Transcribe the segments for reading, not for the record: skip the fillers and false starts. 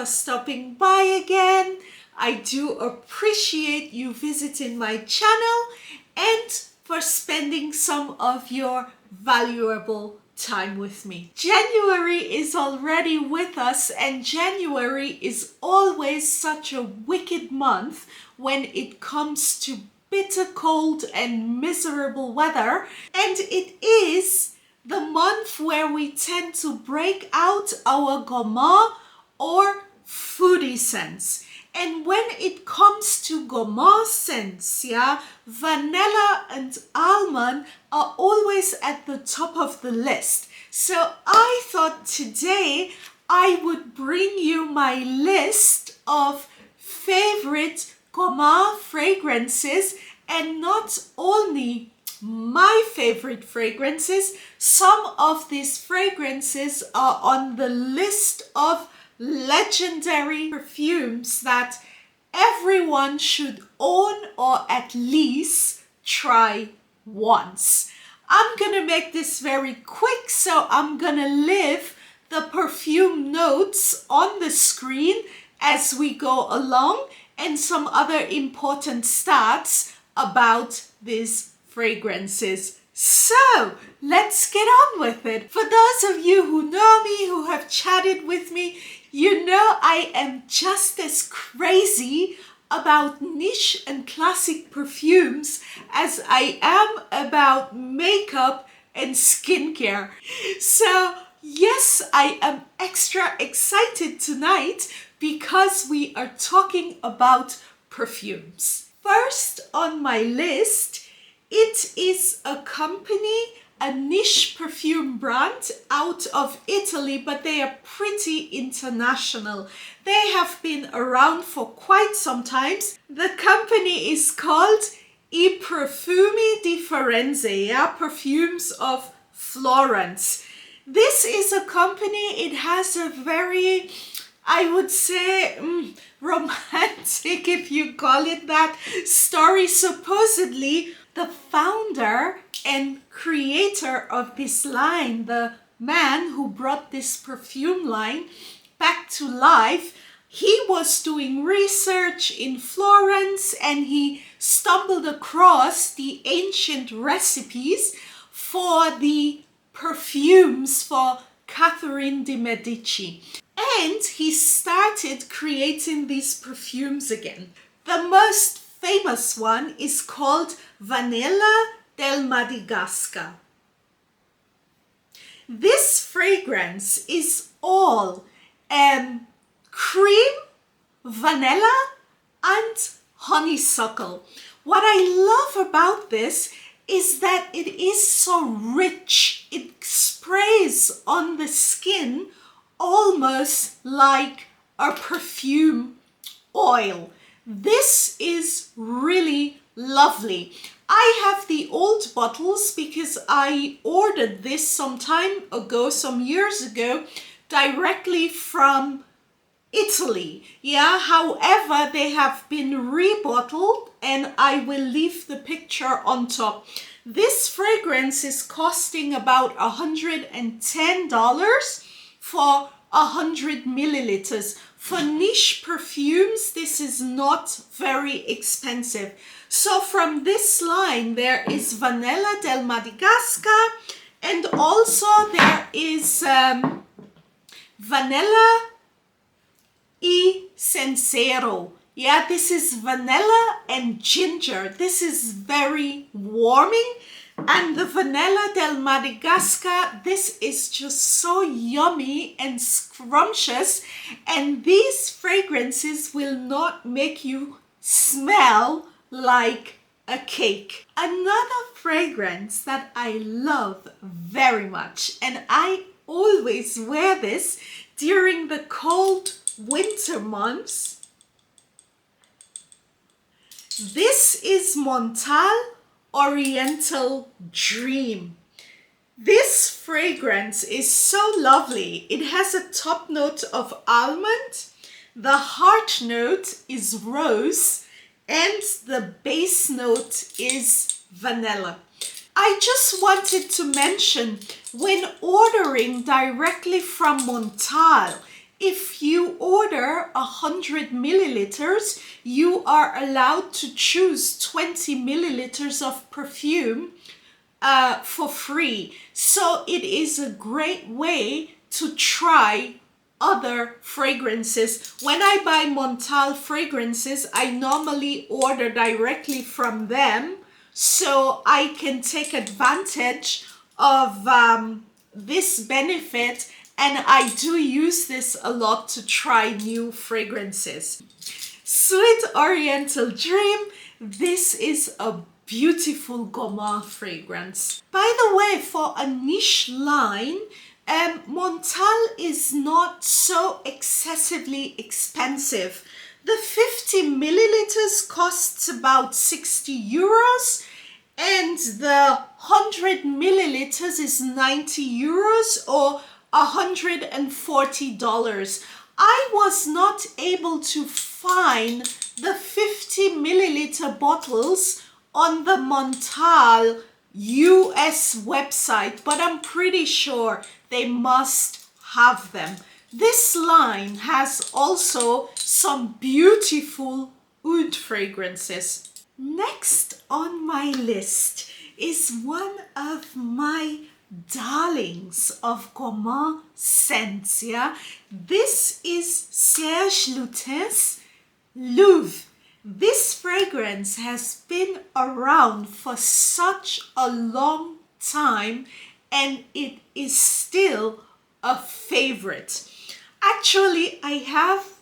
for stopping by again. I do appreciate you visiting my channel and for spending some of your valuable time with me. January is already with us, and January is always such a wicked month when it comes to bitter cold and miserable weather, and it is the month where we tend to break out our gourmand or foodie scents. And when it comes to gourmand scents, yeah, vanilla and almond are always at the top of the list. So I thought today I would bring you my list of favorite gourmand fragrances, and not only my favorite fragrances, some of these fragrances are on the list of legendary perfumes that everyone should own or at least try once. I'm gonna make this very quick, so I'm gonna leave the perfume notes on the screen as we go along and some other important stats about these fragrances. So let's get on with it. For those of you who know me, who have chatted with me, you know I am just as crazy about niche and classic perfumes as I am about makeup and skincare. So yes, I am extra excited tonight because we are talking about perfumes. First on my list, it is a company, a niche perfume brand out of Italy, but they are pretty international. They have been around for quite some time. The company is called I Profumi di Firenze, yeah, Perfumes of Florence. This is a company, it has a very, I would say, romantic, if you call it that, story. Supposedly, the founder and creator of this line, the man who brought this perfume line back to life, he was doing research in Florence and he stumbled across the ancient recipes for the perfumes for Catherine de Medici. And he started creating these perfumes again. The most famous one is called Vanilla del Madagascar. This fragrance is all cream, vanilla, and honeysuckle. What I love about this is that it is so rich. It sprays on the skin almost like a perfume oil. This is really lovely. I have the old bottles because I ordered this some time ago, some years ago, directly from Italy. Yeah, however, they have been rebottled and I will leave the picture on top. This fragrance is costing about $110 for 100 milliliters. For niche perfumes, this is not very expensive. So from this line, there is Vanilla del Madagascar, and also there is Vanilla e Zenzero. Yeah, this is vanilla and ginger. This is very warming. And the Vanilla del Madagascar, this is just so yummy and scrumptious. And these fragrances will not make you smell like a cake. Another fragrance that I love very much, and I always wear this during the cold winter months. This is Montale Oriental Dream. This fragrance is so lovely. It has a top note of almond, the heart note is rose, and the base note is vanilla. I just wanted to mention, when ordering directly from Montale, If you order 100 milliliters, you are allowed to choose 20 milliliters of perfume for free. So it is a great way to try other fragrances. When I buy Montale fragrances, I normally order directly from them so I can take advantage of this benefit, and I do use this a lot to try new fragrances. Sweet Oriental Dream, this is a beautiful Gourmand fragrance. By the way, for a niche line, Montale is not so excessively expensive. The 50 milliliters costs about 60 euros and the 100 milliliters is 90 euros or $140. I was not able to find the 50 milliliter bottles on the Montale US website, but I'm pretty sure they must have them. This line has also some beautiful oud fragrances. Next on my list is one of my darlings of Gourmand scents. Yeah, this is Serge Lutens Louve. This fragrance has been around for such a long time and it is still a favorite. Actually, I have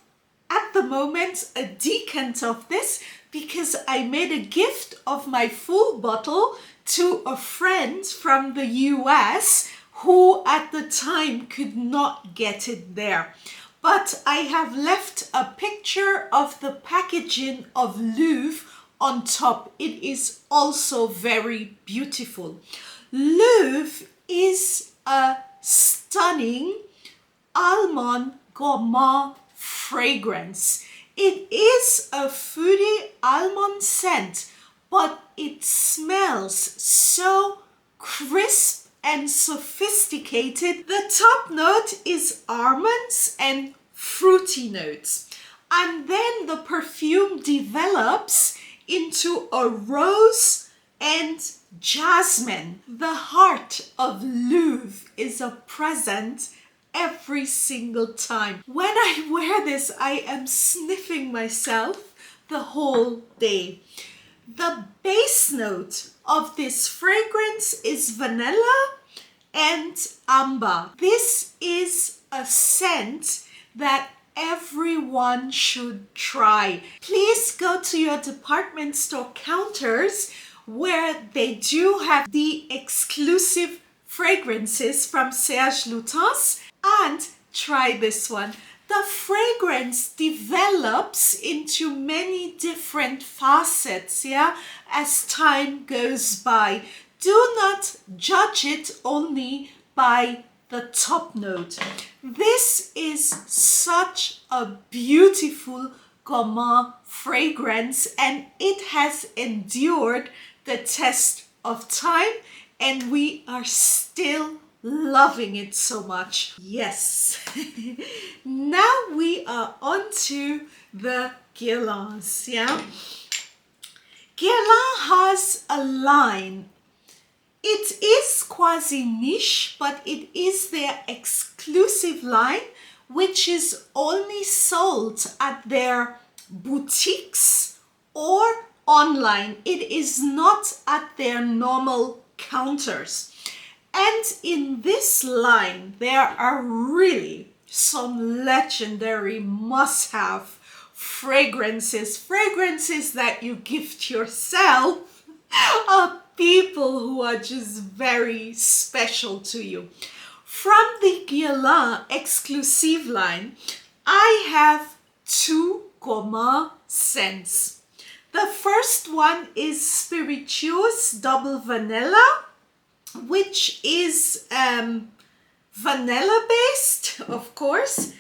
at the moment a decant of this because I made a gift of my full bottle to a friend from the US who at the time could not get it there. But I have left a picture of the packaging of Louve on top. It is also very beautiful. Louve is a stunning almond gourmand fragrance. It is a fruity almond scent, but it smells so crisp and sophisticated. The top note is almonds and fruity notes. And then the perfume develops into a rose and jasmine. The heart of Louve is a present every single time. When I wear this, I am sniffing myself the whole day. The base note of this fragrance is vanilla and amber. This is a scent that everyone should try. Please go to your department store counters where they do have the exclusive fragrances from Serge Lutens and try this one. The fragrance develops into many different facets, yeah, as time goes by. Do not judge it only by the top note. This is such a beautiful gourmand fragrance and it has endured the test of time and we are still loving it so much. Yes. Now we are on to the Guerlains, yeah? Guerlain has a line. It is quasi niche, but it is their exclusive line, which is only sold at their boutiques or online. It is not at their normal counters. And in this line, there are really some legendary must-have fragrances that you gift yourself, people who are just very special to you. From the Guerlain exclusive line, I have two gourmand scents. The first one is Spiritueuse Double Vanilla, which is vanilla based, of course.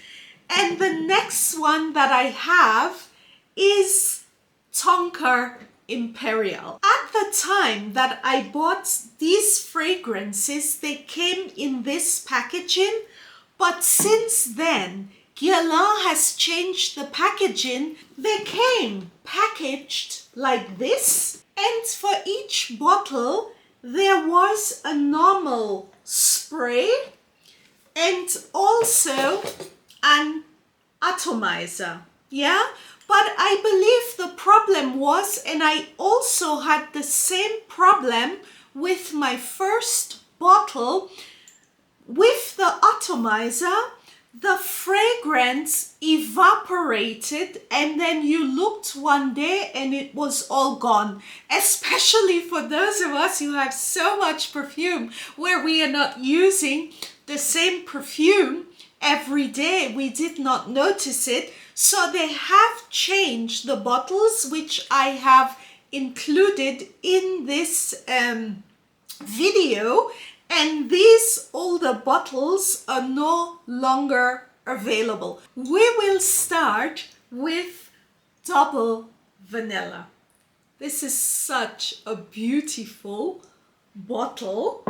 And the next one that I have is Tonka Imperial. At the time that I bought these fragrances, they came in this packaging, but since then, Guerlain has changed the packaging. They came packaged like this, and for each bottle there was a normal spray and also an atomizer. Yeah, but I believe the problem was, and I also had the same problem with my first bottle, with the atomizer, the fragrance evaporated and then you looked one day and it was all gone. Especially for those of us who have so much perfume where we are not using the same perfume every day. We did not notice it. So they have changed the bottles, which I have included in this video. And these older bottles are no longer available. We will start with Double Vanilla. This is such a beautiful bottle.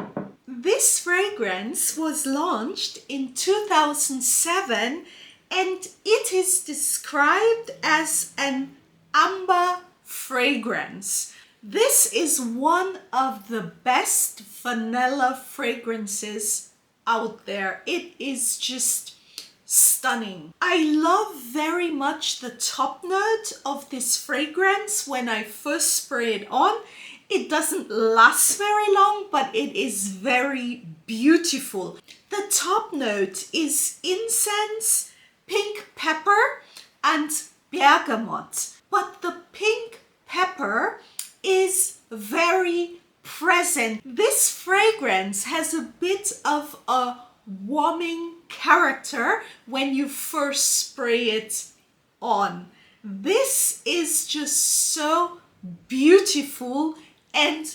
This fragrance was launched in 2007 and it is described as an amber fragrance. This is one of the best vanilla fragrances out there. It is just stunning. I love very much the top note of this fragrance when I first spray it on. It doesn't last very long, but it is very beautiful. The top note is incense, pink pepper, and bergamot. But the pink pepper is very present. This fragrance has a bit of a warming character when you first spray it on. This is just so beautiful and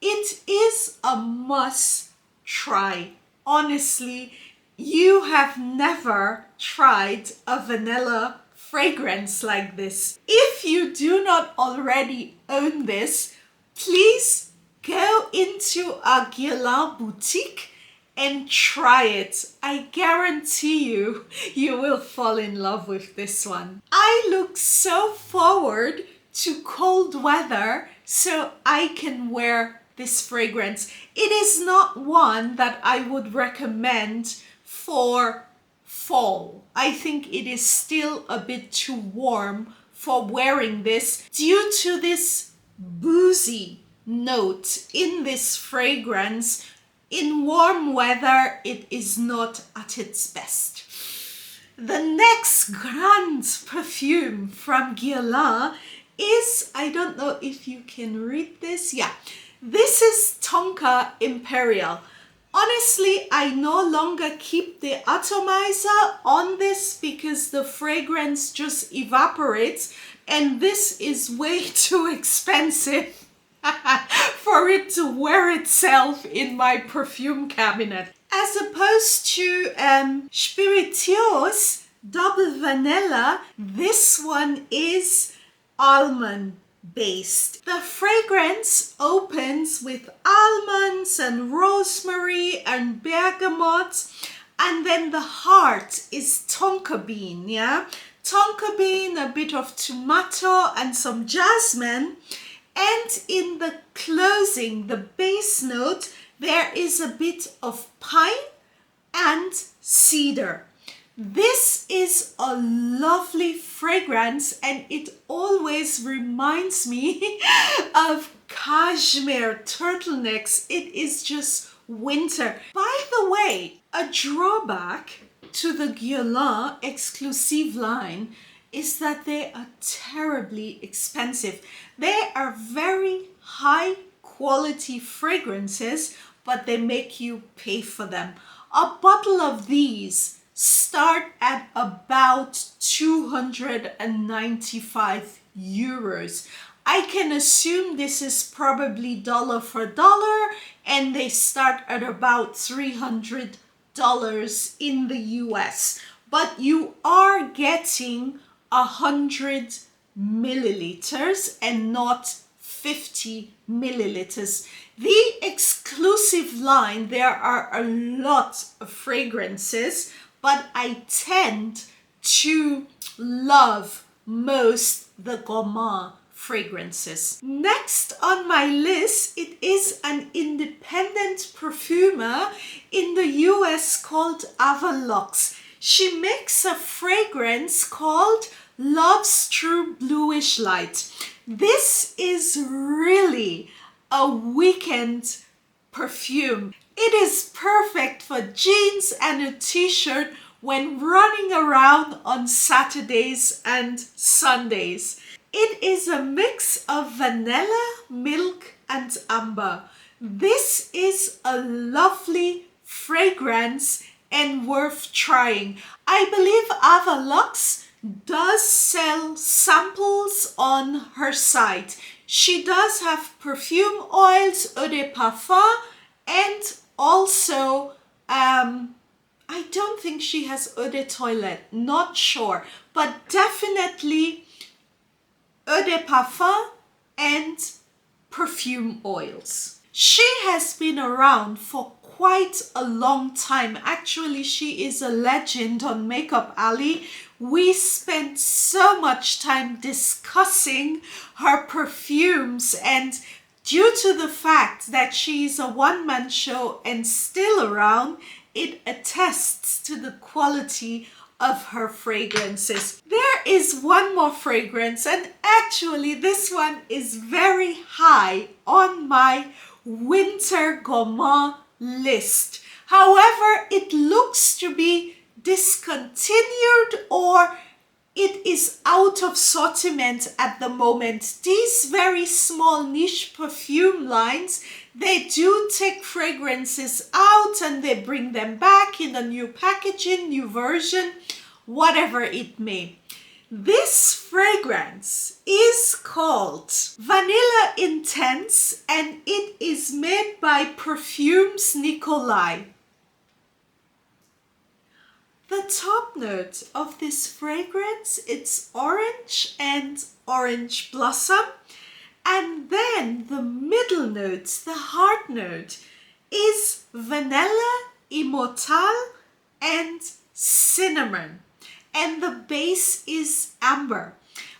it is a must try. Honestly, you have never tried a vanilla fragrance like this. If you do not already own this, please go into a Guerlain boutique and try it. I guarantee you, you will fall in love with this one. I look so forward to cold weather so I can wear this fragrance. It is not one that I would recommend for fall. I think it is still a bit too warm for wearing this due to this boozy note in this fragrance. In warm weather, it is not at its best. The next grand perfume from Guerlain is, I don't know if you can read this. Yeah, this is Tonka Imperial. Honestly, I no longer keep the atomizer on this because the fragrance just evaporates and this is way too expensive for it to wear itself in my perfume cabinet. As opposed to Spiritueuse Double Vanilla, this one is almond based. The fragrance opens with almonds and rosemary and bergamot, and then the heart is tonka bean. Yeah, tonka bean, a bit of tomato and some jasmine, and in the closing, the base note, there is a bit of pine and cedar. This is a lovely fragrance and it always reminds me of cashmere turtlenecks. It is just winter. By the way, a drawback to the Guerlain exclusive line is that they are terribly expensive. They are very high quality fragrances, but they make you pay for them. A bottle of these start at about 295 euros. I can assume this is probably dollar for dollar and they start at about $300 in the US. But you are getting 100 milliliters and not 50 milliliters. The exclusive line, there are a lot of fragrances, but I tend to love most the Gourmand fragrances. Next on my list, it is an independent perfumer in the US called Luxe. She makes a fragrance called Love's True Bluish Light. This is really a weekend perfume. It is perfect for jeans and a t-shirt when running around on Saturdays and Sundays. It is a mix of vanilla, milk, and amber. This is a lovely fragrance and worth trying. I believe Luxe does sell samples on her site. She does have perfume oils, eau de parfum, and also I don't think she has eau de toilette, not sure, but definitely eau de parfum and perfume oils. She has been around for quite a long time. Actually, she is a legend on Makeup Alley. We spent so much time discussing her perfumes, and due to the fact that she is a one-man show and still around, it attests to the quality of her fragrances. There is one more fragrance, and actually this one is very high on my winter gourmand list. However, it looks to be discontinued or it is out of sortiment at the moment. These very small niche perfume lines, they do take fragrances out and they bring them back in a new packaging, new version, whatever it may. This fragrance is called Vanilla Intense and it is made by Perfumes Nicolai. The top note of this fragrance, it's orange and orange blossom. And then the middle notes, the heart note, is vanilla, immortelle, and cinnamon. And the base is amber.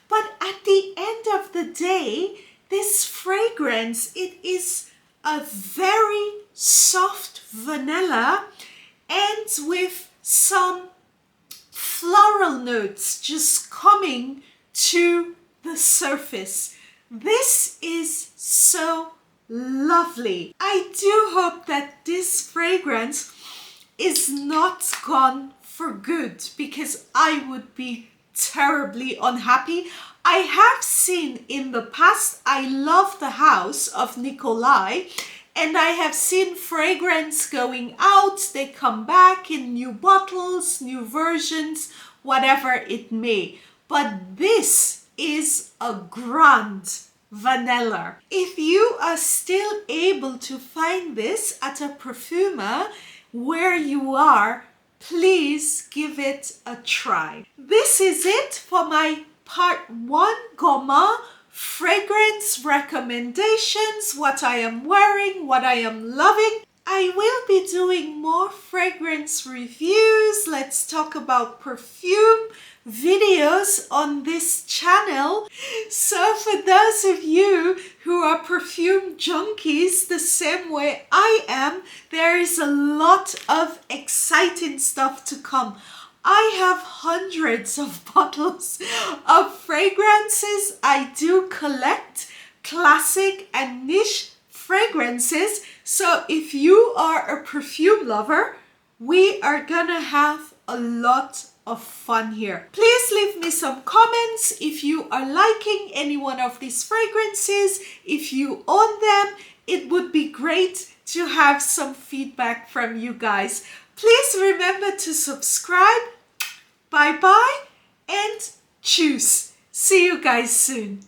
But at the end of the day, this fragrance, it is a very soft vanilla and with some floral notes just coming to the surface. This is so lovely. I do hope that this fragrance is not gone for good because I would be terribly unhappy. I have seen in the past, I love the house of Nicolai, and I have seen fragrance going out, they come back in new bottles, new versions, whatever it may. But this is a grand vanilla. If you are still able to find this at a perfumer where you are, please give it a try. This is it for my part 1 Gourmand fragrance recommendations, what I am wearing, what I am loving. I will be doing more fragrance reviews. Let's talk about perfume videos on this channel. So for those of you who are perfume junkies the same way I am, there is a lot of exciting stuff to come. I have hundreds of bottles of fragrances. I do collect classic and niche fragrances. So if you are a perfume lover, we are gonna have a lot of fun here. Please leave me some comments if you are liking any one of these fragrances. If you own them, it would be great to have some feedback from you guys. Please remember to subscribe. Bye bye and tschüss. See you guys soon.